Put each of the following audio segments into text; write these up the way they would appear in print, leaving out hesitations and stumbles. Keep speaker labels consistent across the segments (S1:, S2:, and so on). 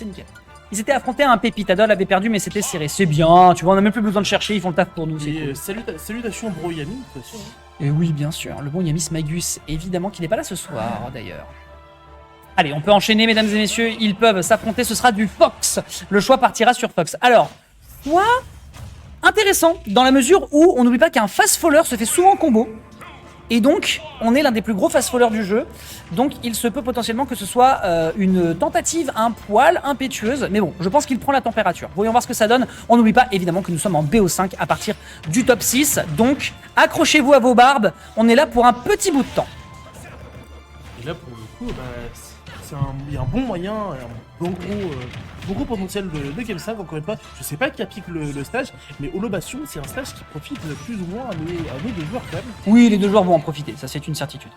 S1: C'est nickel. Ils s'étaient affrontés à un pépite. Adol avait perdu, mais c'était serré. C'est bien, tu vois, on n'a même plus besoin de chercher, ils font le taf pour nous. C'est
S2: Et
S1: cool.
S2: salutations Bro Yami, de toute façon.
S1: Et oui, bien sûr, le bon Yamis Magus, évidemment qu'il n'est pas là ce soir, d'ailleurs. Allez, on peut enchaîner, mesdames et messieurs, ils peuvent s'affronter, ce sera du Fox. Le choix partira sur Fox. Alors, soit intéressant, dans la mesure où on n'oublie pas qu'un fast-faller se fait souvent combo. Et donc, on est l'un des plus gros fast-fallers du jeu. Donc, il se peut potentiellement que ce soit une tentative un poil impétueuse. Mais bon, je pense qu'il prend la température. Voyons voir ce que ça donne. On n'oublie pas, évidemment, que nous sommes en BO5 à partir du top 6. Donc, accrochez-vous à vos barbes. On est là pour un petit bout de temps.
S2: Et là, pour le coup, il y a un bon moyen, bon gros potentiel de Game 5. Encore une fois, je sais pas qui applique le stage, mais Holobation, c'est un stage qui profite plus ou moins à nos deux joueurs quand même.
S1: Oui, les deux joueurs vont en profiter, ça c'est une certitude.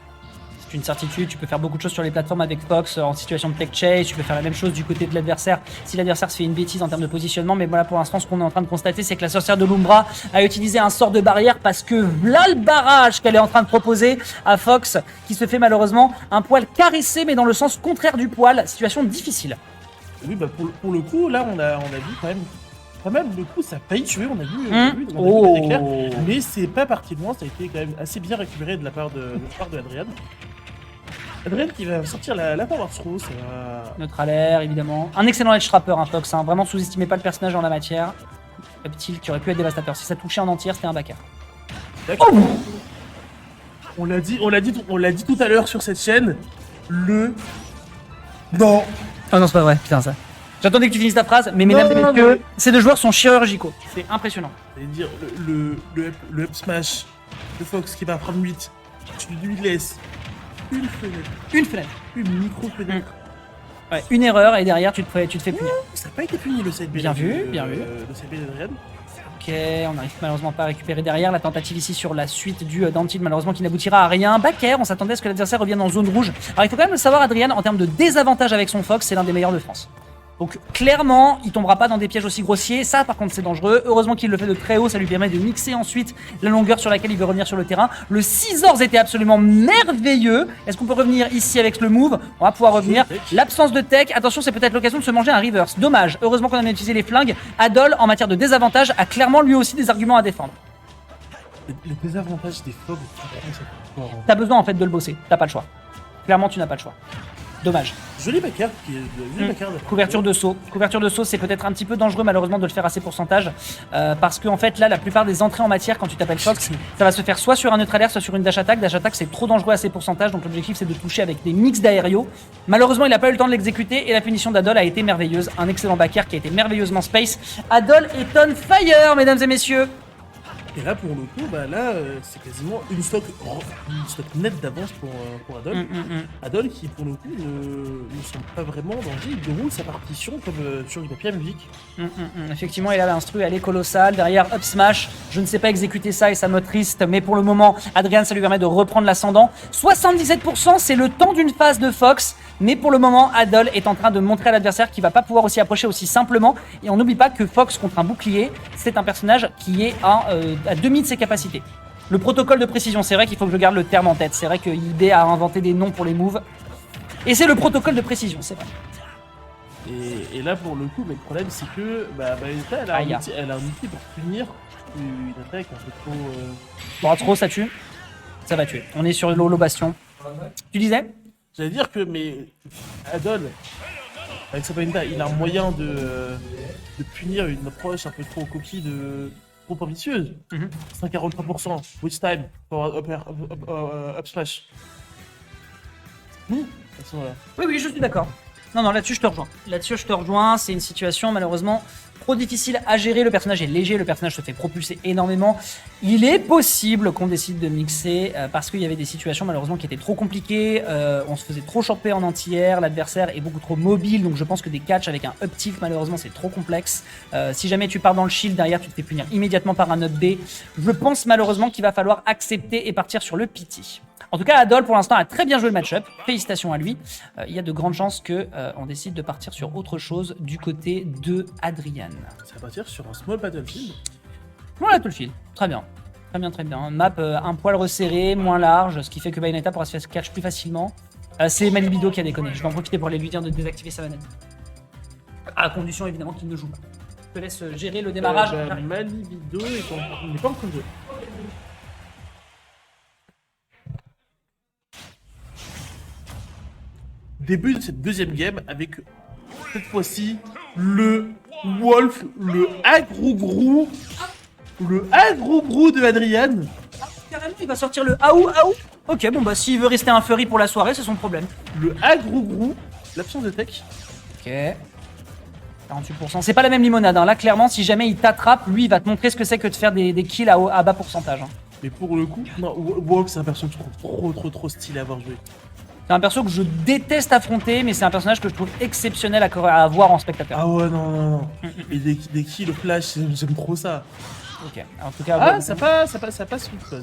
S1: C'est une certitude, tu peux faire beaucoup de choses sur les plateformes avec Fox en situation de tech chase, tu peux faire la même chose du côté de l'adversaire si l'adversaire se fait une bêtise en termes de positionnement, mais voilà pour l'instant ce qu'on est en train de constater c'est que la sorcière de l'Umbra a utilisé un sort de barrière parce que là le barrage qu'elle est en train de proposer à Fox qui se fait malheureusement un poil caressé mais dans le sens contraire du poil, situation difficile.
S2: Oui, bah pour le coup, là on a vu quand même pas mal de coups, ça a failli tuer, on a vu
S1: Oh.
S2: des éclairs, mais c'est pas parti de loin, ça a été quand même assez bien récupéré de la part de Adrian. Adrian qui va sortir la Power Throw, ça va...
S1: Neutral air évidemment. Un excellent edge trapper un Fox, hein. Vraiment sous-estimez pas le personnage en la matière. Reptile qui aurait pu être dévastateur. Si ça touchait en entière, c'était un backer.
S2: D'accord. On l'a dit tout à l'heure sur cette chaîne, Non.
S1: Oh non, c'est pas vrai, putain ça. J'attendais que tu finisses ta phrase, mais mesdames et messieurs, ces deux joueurs sont chirurgicaux. C'est impressionnant.
S2: C'est-à-dire le up smash de Fox qui va prendre 8, tu lui laisses une fenêtre,
S1: Une fenêtre.
S2: une micro-fenêtre.
S1: Ouais, une erreur et derrière tu te fais punir.
S2: Ça n'a pas été puni le side B.
S1: Bien vu, bien vu.
S2: Le side B d'Adrian.
S1: Ok, on n'arrive malheureusement pas à récupérer derrière. La tentative ici sur la suite du Dantil, malheureusement qui n'aboutira à rien. Backer, on s'attendait à ce que l'adversaire revienne en zone rouge. Alors il faut quand même le savoir, Adrian, en termes de désavantage avec son Fox, c'est l'un des meilleurs de France. Donc clairement, il tombera pas dans des pièges aussi grossiers. Ça, par contre, c'est dangereux. Heureusement qu'il le fait de très haut. Ça lui permet de mixer ensuite la longueur sur laquelle il veut revenir sur le terrain. Le Scissors était absolument merveilleux. Est-ce qu'on peut revenir ici avec le move? On va pouvoir revenir. L'absence de tech. Attention, c'est peut-être l'occasion de se manger un reverse. Dommage. Heureusement qu'on a bien utilisé les flingues. Adol, en matière de désavantage, a clairement lui aussi des arguments à défendre.
S2: Le désavantage des Fox,
S1: T'as besoin en fait de le bosser. T'as pas le choix. Clairement, tu n'as pas le choix. Dommage.
S2: joli backer qui est joli backer.
S1: Couverture de saut. Couverture de saut, c'est peut-être un petit peu dangereux malheureusement de le faire à ces pourcentages. Parce que en fait là, la plupart des entrées en matière quand tu t'appelles Fox, ça va se faire soit sur un neutralaire, soit sur une dash attack. Dash attack c'est trop dangereux à ces pourcentages, donc l'objectif c'est de toucher avec des mix d'aériaux. Malheureusement il n'a pas eu le temps de l'exécuter et la punition d'Adol a été merveilleuse. Un excellent backer qui a été merveilleusement space. Adol est on fire, mesdames et messieurs.
S2: Et là pour le coup, c'est quasiment une stock nette d'avance pour Adol. Adol qui pour le coup ne semble pas vraiment en danger, il déroule sa partition comme sur du papier musique.
S1: Effectivement, et là l'instru elle est colossale. Derrière up smash, je ne sais pas exécuter ça et ça me triste, mais pour le moment, Adrian ça lui permet de reprendre l'ascendant. 77% c'est le temps d'une phase de Fox, mais pour le moment, Adol est en train de montrer à l'adversaire qu'il va pas pouvoir aussi approcher aussi simplement. Et on n'oublie pas que Fox contre un bouclier, c'est un personnage qui est à demi de ses capacités. Le protocole de précision, c'est vrai qu'il faut que je garde le terme en tête. C'est vrai que IB a inventé des noms pour les moves. Et c'est le protocole de précision, c'est vrai.
S2: Et là pour le coup, mais le problème c'est que Bayonetta, elle a un outil pour punir une attaque un peu trop.
S1: Bon, trop ça tue. Ça va tuer. On est sur l'Holo Bastion. Tu disais?
S2: J'allais dire que mais Adol, avec sa Bayonetta, il a un moyen de punir une approche un peu trop coquille trop ambitieuse. 143%, which time for up smash.
S1: Oui, je suis d'accord. Non, là-dessus, je te rejoins. Là-dessus, je te rejoins. C'est une situation, malheureusement, trop difficile à gérer. Le personnage est léger, le personnage se fait propulser énormément. Il est possible qu'on décide de mixer parce qu'il y avait des situations, malheureusement, qui étaient trop compliquées. On se faisait trop choper en anti-air. L'adversaire est beaucoup trop mobile. Donc, je pense que des catchs avec un up tilt, malheureusement, c'est trop complexe. Si jamais tu pars dans le shield, derrière, tu te fais punir immédiatement par un up B. Je pense, malheureusement, qu'il va falloir accepter et partir sur le pity. En tout cas, Adol, pour l'instant, a très bien joué le match-up. Félicitations à lui. Il y a de grandes chances qu'on décide de partir sur autre chose du côté de Adrian.
S2: Ça va partir sur un small battlefield.
S1: Voilà tout le fil. Très bien. Très bien. Map un poil resserré, moins large, ce qui fait que Bayonetta pourra se faire catch plus facilement. C'est Malibido qui a déconné. Je vais en profiter pour aller lui dire de désactiver sa manette. À condition évidemment qu'il ne joue pas. Je te laisse gérer le démarrage. J'arrive.
S2: Malibido n'est pas en train de jouer. Début de cette deuxième game avec cette fois-ci le Wolf, le agro-grou de Adrian.
S1: Carrément, il va sortir le Aou Aou. Ok, bon bah s'il veut rester un furry pour la soirée, c'est son problème.
S2: Le agro-grou, l'absence de tech.
S1: Ok. 48%. C'est pas la même limonade. Hein. Là, clairement, si jamais il t'attrape, lui, il va te montrer ce que c'est que de faire des kills à bas pourcentage. Hein.
S2: Mais pour le coup, non, Wolf, c'est un perso que je trouve trop stylé à avoir joué.
S1: C'est un perso que je déteste affronter, mais c'est un personnage que je trouve exceptionnel à voir en spectateur.
S2: Ah ouais, non. Et des kills, le flash, j'aime trop ça.
S1: Ok, en tout cas...
S2: Ah,
S1: ouais,
S2: ça passe vite, quoi.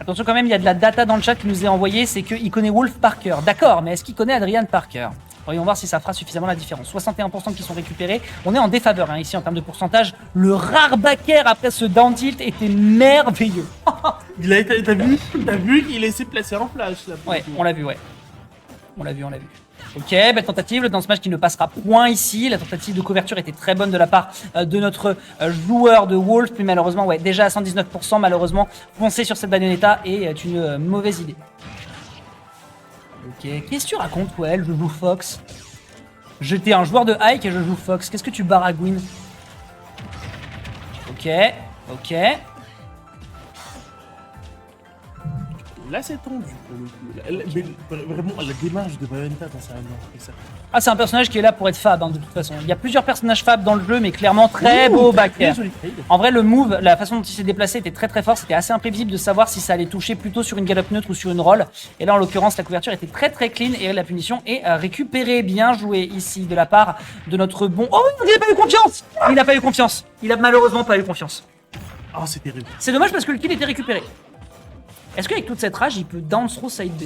S1: attention quand même, il y a de la data dans le chat qui nous est envoyée, c'est qu'il connaît Wolf par cœur. D'accord, mais est-ce qu'il connaît Adrian par cœur? Voyons voir si ça fera suffisamment la différence. 61% qui sont récupérés. On est en défaveur hein, ici en termes de pourcentage. Le rare backer après ce down tilt était merveilleux.
S2: T'as vu qu'il s'est placé en flash là.
S1: Ouais, on l'a vu, ouais. On l'a vu. Ok, belle tentative, le dance match qui ne passera point ici. La tentative de couverture était très bonne de la part de notre joueur de Wolf, mais malheureusement, ouais, déjà à 119%, malheureusement, foncer sur cette bagnoletta est une mauvaise idée. Ok, qu'est-ce que tu racontes, ouais, je joue Fox. J'étais un joueur de Ike et je joue Fox. Qu'est-ce que tu baragouines? Ok.
S2: Là, c'est tendu pour le coup. Mais vraiment, la démarche de Bayonetta dans ça, ça.
S1: Ah, c'est un personnage qui est là pour être fab, hein, de toute façon. Il y a plusieurs personnages fab dans le jeu, mais clairement très beau backer. En vrai, le move, la façon dont il s'est déplacé était très fort. C'était assez imprévisible de savoir si ça allait toucher plutôt sur une gallop neutre ou sur une roll. Et là, en l'occurrence, la couverture était très clean et la punition est récupérée. Bien joué ici de la part de notre bon... Oh, il n'a pas eu confiance! Il n'a pas eu confiance. Il a malheureusement pas eu confiance.
S2: Oh, c'est terrible.
S1: C'est dommage parce que le kill était récupéré. Est-ce qu'avec toute cette rage, il peut down throw side B?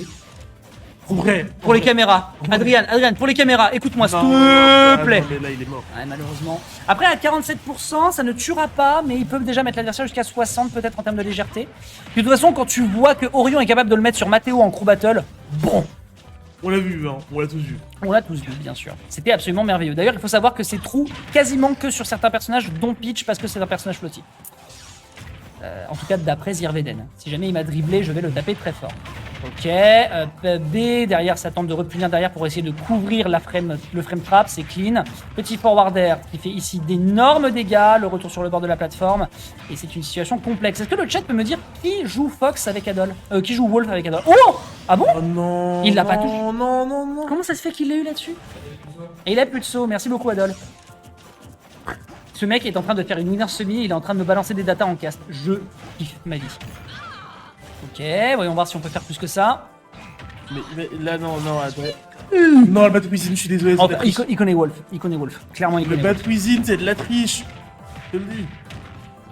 S1: Pour les caméras. Adrian, pour les caméras, écoute-moi, s'il te plaît.
S2: Mais là, il est mort.
S1: Ouais, malheureusement. Après, à 47%, ça ne tuera pas, mais ils peuvent déjà mettre l'adversaire jusqu'à 60 peut-être en termes de légèreté. De toute façon, quand tu vois que Orion est capable de le mettre sur Mathéo en crew battle, bon.
S2: On l'a vu, hein. On l'a tous vu.
S1: On l'a tous vu, bien sûr. C'était absolument merveilleux. D'ailleurs, il faut savoir que c'est true quasiment que sur certains personnages, dont Peach, parce que c'est un personnage flotti. En tout cas, d'après Zirveden. Si jamais il m'a dribblé, je vais le taper très fort. Ok, B, derrière, ça tente de repunir derrière pour essayer de couvrir le frame trap, c'est clean. Petit forwarder qui fait ici d'énormes dégâts, le retour sur le bord de la plateforme, et c'est une situation complexe. Est-ce que le chat peut me dire qui joue Fox avec Adol qui joue Wolf avec Adol? Oh! Ah bon?
S2: Oh non.
S1: Il l'a pas touché.
S2: Non.
S1: Comment ça se fait qu'il l'ait eu là-dessus? Et il a plus de saut, merci beaucoup Adol. Ce mec est en train de faire une winner semi, il est en train de me balancer des datas en cast. Je kiffe ma vie. Ok, voyons voir si on peut faire plus que ça.
S2: Mais là, non, attends. Non, le Bad Cuisine, je suis désolé.
S1: Oh, il connaît Wolf, clairement il connaît
S2: Le Bad Cuisine, c'est de la triche. Je te le dis.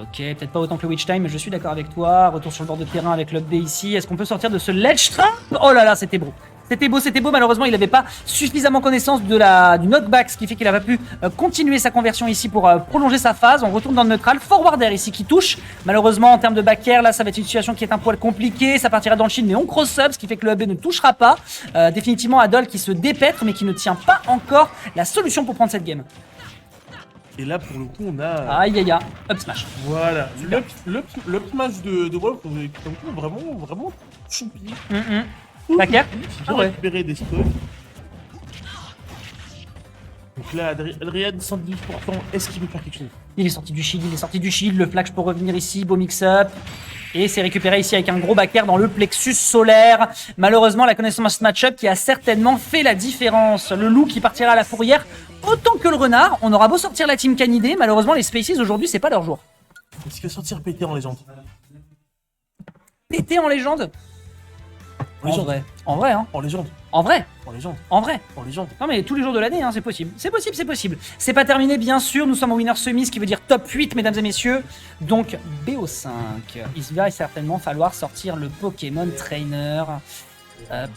S1: Ok, peut-être pas autant que le Witch Time, mais je suis d'accord avec toi. Retour sur le bord de terrain avec l'up B ici. Est-ce qu'on peut sortir de ce ledge trap? Oh là là, c'était beau. C'était beau. Malheureusement, il n'avait pas suffisamment connaissance du knockback, ce qui fait qu'il n'a pas pu continuer sa conversion ici pour prolonger sa phase. On retourne dans le neutral. Forwarder ici qui touche. Malheureusement, en termes de back air, là, ça va être une situation qui est un poil compliquée. Ça partira dans le shield, mais on cross-up, ce qui fait que le AB ne touchera pas. Définitivement, Adol qui se dépêtre, mais qui ne tient pas encore la solution pour prendre cette game.
S2: Et là, pour le coup, on a...
S1: Aïe, up smash.
S2: Voilà. Le smash de Wolf, vraiment choupi.
S1: Back air?
S2: Il a récupéré des stocks. Donc là, Adrian, 110%, est-ce qu'il veut faire quelque chose?
S1: Il est sorti du shield, le flash pour revenir ici, beau mix-up. Et c'est récupéré ici avec un gros back air dans le plexus solaire. Malheureusement, la connaissance match-up qui a certainement fait la différence. Le loup qui partira à la fourrière autant que le renard. On aura beau sortir la team canidée, malheureusement les Spaces aujourd'hui c'est pas leur jour.
S2: Est-ce qu'il va sortir pété en légende?
S1: Pété en légende? En vrai, hein.
S2: En légende.
S1: En vrai.
S2: Non
S1: mais tous les jours de l'année, hein, c'est possible. C'est pas terminé, bien sûr. Nous sommes au winner semi, ce qui veut dire top 8, mesdames et messieurs. Donc, BO5. Il va certainement falloir sortir le Pokémon Trainer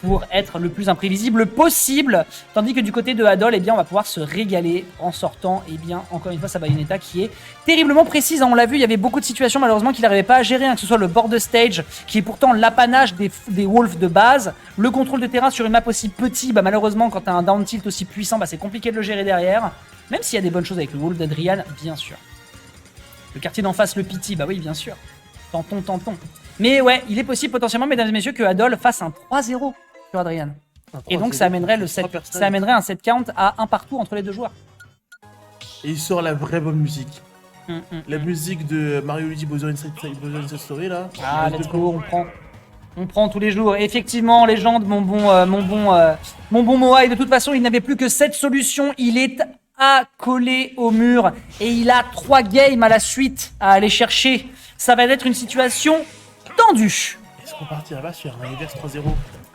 S1: pour être le plus imprévisible possible. Tandis que du côté de Adol, eh bien, on va pouvoir se régaler en sortant, eh bien, encore une fois, sa Bayonetta qui est terriblement précise. On l'a vu, il y avait beaucoup de situations, malheureusement, qu'il n'arrivait pas à gérer, hein, que ce soit le board de stage, qui est pourtant l'apanage des Wolves de base. Le contrôle de terrain sur une map aussi petit, bah, malheureusement, quand tu as un down tilt aussi puissant, bah, c'est compliqué de le gérer derrière. Même s'il y a des bonnes choses avec le Wolf d'Adrian, bien sûr. Le quartier d'en face, le Pity, bah oui, bien sûr. Tentons. Mais ouais, il est possible potentiellement, mesdames et messieurs, que Adol fasse un 3-0 sur Adrian. Et donc ça amènerait, ça amènerait un set count à un partout entre les deux joueurs.
S2: Et il sort la vraie bonne musique. La musique de Mario Luigi Bowser Inside Story là.
S1: Ah, let's go, on prend tous les jours. Et effectivement, légende, mon bon Moai, de toute façon, il n'avait plus que cette solution. Il est accolé au mur et il a 3 games à la suite à aller chercher. Ça va être une situation tendue.
S2: Est-ce qu'on partirait pas sur un reverse 3-0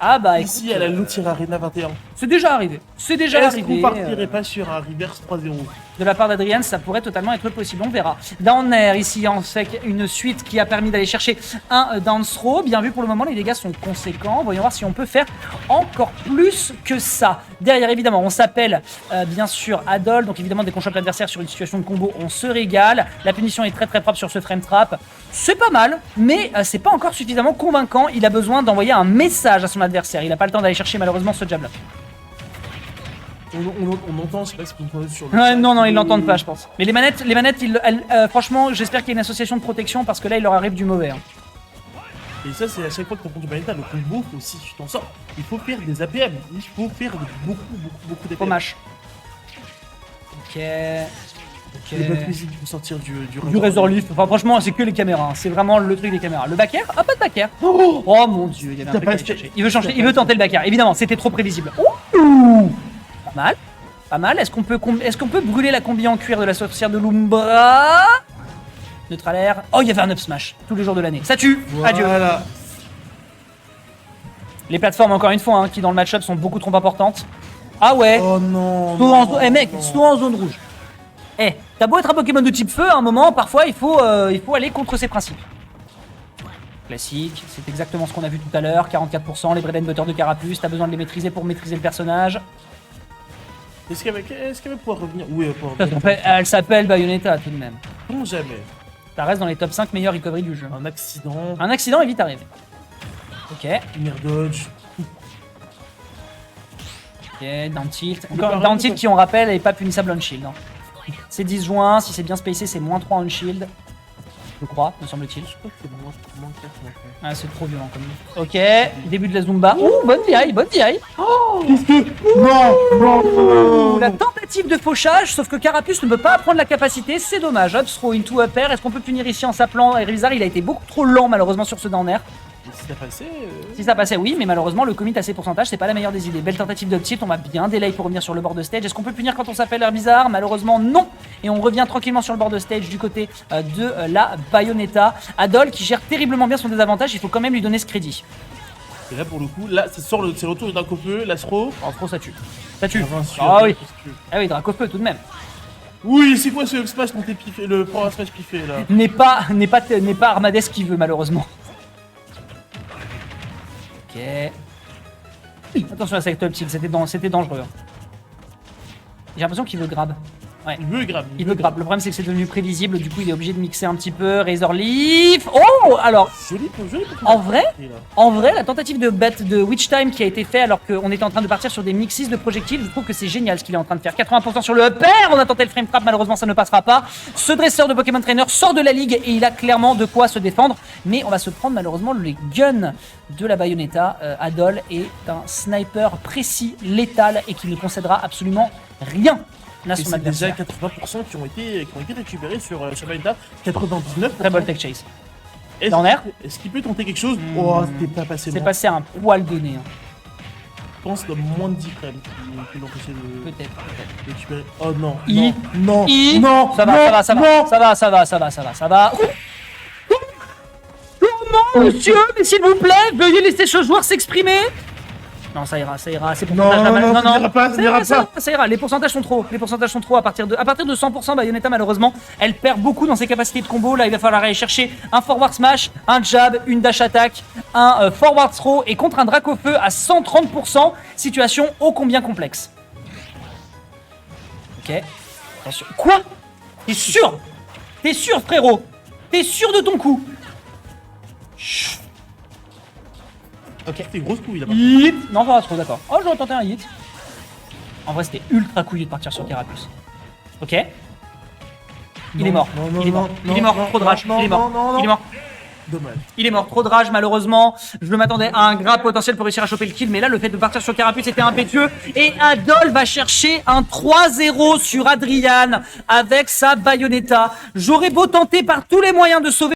S1: Ah bah
S2: ici
S1: écoute,
S2: à la Loutier Arena 21?
S1: c'est déjà arrivé. C'est déjà
S2: Est-ce
S1: arrivé.
S2: qu'on partirait pas sur un reverse 3-0?
S1: De la part d'Adrian, ça pourrait totalement être possible, on verra. Down air, ici, en fait, une suite qui a permis d'aller chercher un down throw. Bien vu pour le moment, les dégâts sont conséquents. Voyons voir si on peut faire encore plus que ça. Derrière, évidemment, on s'appelle bien sûr Adol. Donc évidemment, dès qu'on chope l'adversaire sur une situation de combo, on se régale. La punition est très propre sur ce frame trap. C'est pas mal, mais c'est pas encore suffisamment convaincant. Il a besoin d'envoyer un message à son adversaire. Il n'a pas le temps d'aller chercher malheureusement ce jab-là.
S2: On entend, je sais pas ce qu'on entend sur le
S1: Ouais,
S2: chat.
S1: non, ils l'entendent pas, je pense. Mais les manettes, franchement, j'espère qu'il y a une association de protection parce que là, il leur arrive du mauvais. Hein.
S2: Et ça, c'est à chaque fois que tu prends du Bayonetta, le combo, si tu t'en sors, il faut faire des APM. Il faut faire beaucoup d'APM.
S1: Fromage. Ok.
S2: Les bonnes musiques, il faut sortir du
S1: Razor Leaf. Enfin, franchement, c'est que les caméras. Hein. C'est vraiment le truc des caméras. Le back air? Ah, pas de back air. Oh mon dieu, il y avait un truc à aller chercher. Il veut changer, il veut tenter le back air. Évidemment, c'était trop prévisible. Ouh, pas mal. Pas mal. Est-ce qu'on peut brûler la combi en cuir de la sorcière de l'Umbra? Neutral air. Oh, il y avait un up smash tous les jours de l'année. Ça tue. Adieu.
S2: Voilà.
S1: Les plateformes, encore une fois, hein, qui dans le match-up sont beaucoup trop importantes. Ah ouais.
S2: Oh non.
S1: Eh mec, soit en zone rouge. Eh, t'as beau être un Pokémon de type feu, à un moment, parfois, il faut aller contre ses principes. Classique, c'est exactement ce qu'on a vu tout à l'heure. 44%, les bread and butter de Carapuce. T'as besoin de les maîtriser pour maîtriser le personnage.
S2: Est-ce qu'elle va pouvoir revenir? Oui, elle va pouvoir revenir.
S1: Elle s'appelle Bayonetta tout de même.
S2: Non, jamais.
S1: Ça reste dans les top 5 meilleurs recovery du jeu.
S2: Un accident,
S1: Un accident est vite arrivé. Ok,
S2: une air dodge.
S1: ok, down tilt.
S2: On peut pas
S1: Down tilt
S2: arrêter,
S1: qui, on rappelle, n'est pas punissable on shield. Hein. C'est 10 juin, si c'est bien spacé, c'est moins 3 on shield. Je crois, me semble-t-il.
S2: Je crois que c'est moins 4 maintenant.
S1: Ah, c'est trop violent comme nous. Ok, début de la Zumba. Ouh, bonne DI, bonne DI.
S2: Non.
S1: La tentative de fauchage, sauf que Carapuce ne peut pas prendre la capacité, c'est dommage. Up throw into up air, est-ce qu'on peut punir ici en s'appelant? Et Rizar, il a été beaucoup trop lent malheureusement sur ce down air.
S2: Si ça passait.
S1: Si ça passait, oui, mais malheureusement, le commit à ces pourcentages, c'est pas la meilleure des idées. Belle tentative de tilt, on va bien delay pour revenir sur le bord de stage. Est-ce qu'on peut punir quand on s'appelle Herbizarre? Malheureusement, non. Et on revient tranquillement sur le bord de stage du côté de la Bayonetta. Adol qui gère terriblement bien son désavantage, il faut quand même lui donner ce crédit.
S2: Et là, pour le coup, là, c'est le retour d'un copeux, l'astro.
S1: En trop, ça tue. Ça tue.
S2: Ah
S1: Ah oui. Ah oui, Dracofeu tout de même.
S2: Oui, c'est quoi ce up smash dont t'es piffé, le power smash piffé là?
S1: N'est pas Armades qui veut, malheureusement. Ok. Attention à cette up tilt, c'était dangereux. J'ai l'impression qu'il veut grab. Ouais.
S2: Il veut grab.
S1: Il veut grab. Le problème c'est que c'est devenu prévisible, du coup il est obligé de mixer un petit peu. Razor Leaf. Oh, alors
S2: Joli.
S1: en vrai, la tentative de Witch Time qui a été faite alors qu'on était en train de partir sur des mixes de projectiles, je trouve que c'est génial ce qu'il est en train de faire. 80% sur le up air, on a tenté le frame trap, malheureusement ça ne passera pas. Ce dresseur de Pokémon Trainer sort de la ligue et il a clairement de quoi se défendre. Mais on va se prendre malheureusement les guns de la Bayonetta. Adol est un sniper précis, létal et qui ne concédera absolument rien. Là,
S2: Et
S1: son
S2: c'est déjà
S1: adversaire.
S2: 80% qui ont été récupérés sur Bayonetta. 99%.
S1: Très bol tech chase. Dans l'air.
S2: Est-ce qu'il peut tenter quelque chose? Oh, c'était pas passé.
S1: C'est
S2: loin.
S1: passé à un poil de nez. Hein.
S2: Je pense de moins de 10 frames qui l'ont empêché de
S1: Peut-être.
S2: récupérer. Oh non.
S1: I.
S2: Non.
S1: I.
S2: Non.
S1: Ça va. Comment, monsieur? Mais s'il vous plaît, veuillez laisser ce joueur s'exprimer. Non, ça ira. C'est
S2: Non, ça n'ira pas, ça n'ira pas.
S1: Ça ira. Les pourcentages sont trop à partir de 100%. Bayonetta, malheureusement, elle perd beaucoup dans ses capacités de combo. Là, il va falloir aller chercher un forward smash, un jab, une dash attack, un forward throw et contre un Dracofeu à 130%. Situation ô combien complexe. Ok. Attention. Quoi? T'es sûr? T'es sûr, frérot? T'es sûr de ton coup? Chut. Ok.
S2: C'était une grosse couille là-bas.
S1: Hit. Non, pas trop, d'accord. Oh, j'aurais tenté un hit. En vrai, c'était ultra couillu de partir sur Carapuce. Ok. Il est mort. Il est mort. Il est mort. Trop de rage. Il est mort. Il est mort.
S2: Dommage.
S1: Il est mort, trop de rage malheureusement. Je m'attendais à un grab potentiel pour réussir à choper le kill, mais là le fait de partir sur Carapuce était impétueux. Et Adol va chercher un 3-0 sur Adrian avec sa Bayonetta. J'aurais beau tenter par tous les moyens de sauver